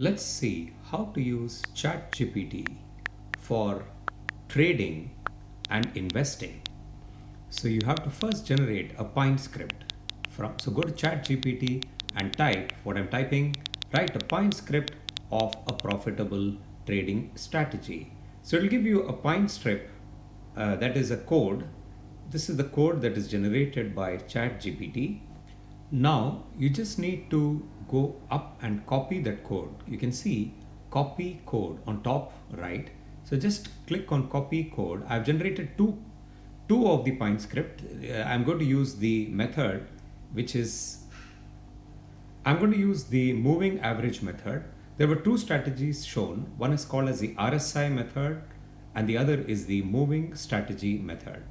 Let's see how to use ChatGPT for trading and investing. So you have to first generate a Pine script so go to ChatGPT and type what I'm typing, write a Pine script of a profitable trading strategy. So it'll give you a Pine script that is a code. This is the code that is generated by ChatGPT. Now you just need to go up and copy that code. You can see copy code on top right. So just click on copy code. I've generated two of the Pine script. I'm going to use the method which is I'm going to use the moving average method. There were two strategies shown. One is called as the RSI method and the other is the moving strategy method.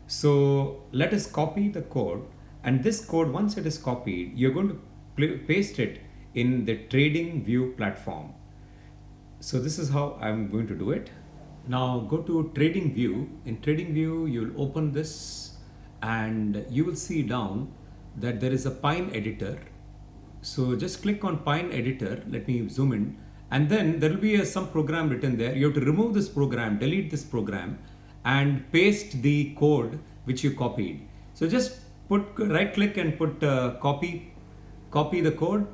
So let us copy the code, and this code, once it is copied, you're going to paste it in the TradingView platform. So this is how I'm going to do it. Now go to TradingView. In TradingView, you'll open this and you will see down that there is a Pine editor. So just click on Pine editor. Let me zoom in. And then there will be some program written there. You have to remove this program, delete this program, and paste the code which you copied. So just right click and put copy the code,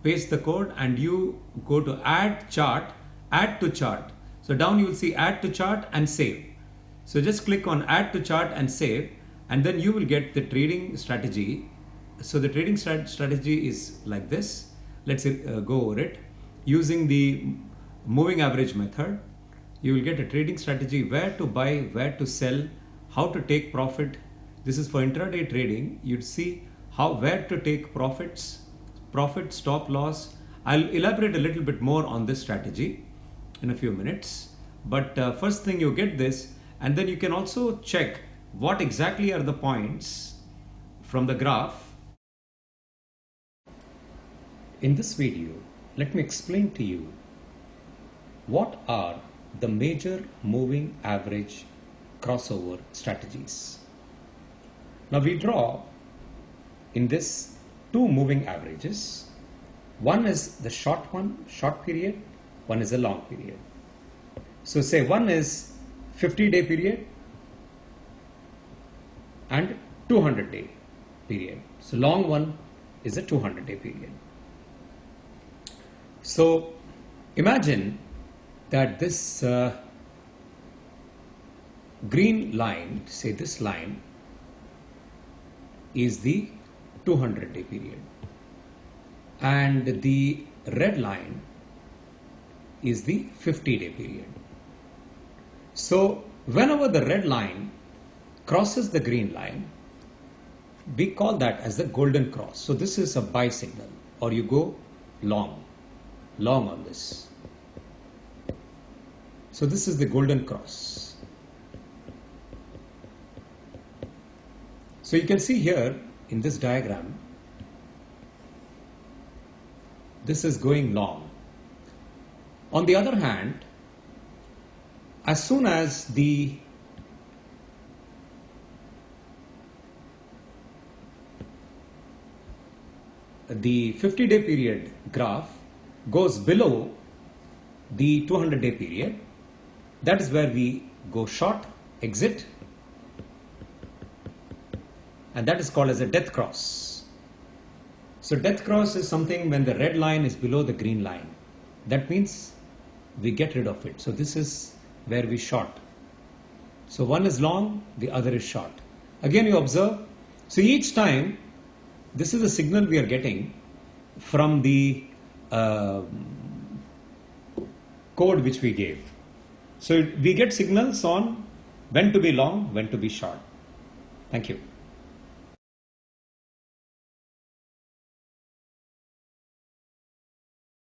paste the code, and you go to add to chart. So down you will see add to chart and save. So just click on add to chart and save, and then you will get the trading strategy. So the trading strategy is like this. Let's go over it. Using the moving average method, you will get a trading strategy: where to buy, where to sell, how to take profit. This is for intraday trading. You'd see where to take profit, stop loss. I'll elaborate a little bit more on this strategy in a few minutes. But first thing, you get this, and then you can also check what exactly are the points from the graph. In this video, let me explain to you what are the major moving average crossover strategies. Now we draw in this two moving averages. One is the short period, one is a long period. So say one is 50-day period and 200-day period. So long one is a 200-day period. So imagine that this green line, say this line, is the 200-day period, and the red line is the 50-day period. So whenever the red line crosses the green line, we call that as the golden cross. So this is a buy signal, or you go long on this. So this is the golden cross. So you can see here in this diagram, this is going long. On the other hand, as soon as the 50-day period graph goes below the 200-day period, that is where we go short, exit, and that is called as a death cross. So death cross is something when the red line is below the green line. That means we get rid of it. So this is where we short. So one is long, the other is short. Again you observe. So each time, this is a signal we are getting from the code which we gave. So we get signals on when to be long, when to be short. Thank you.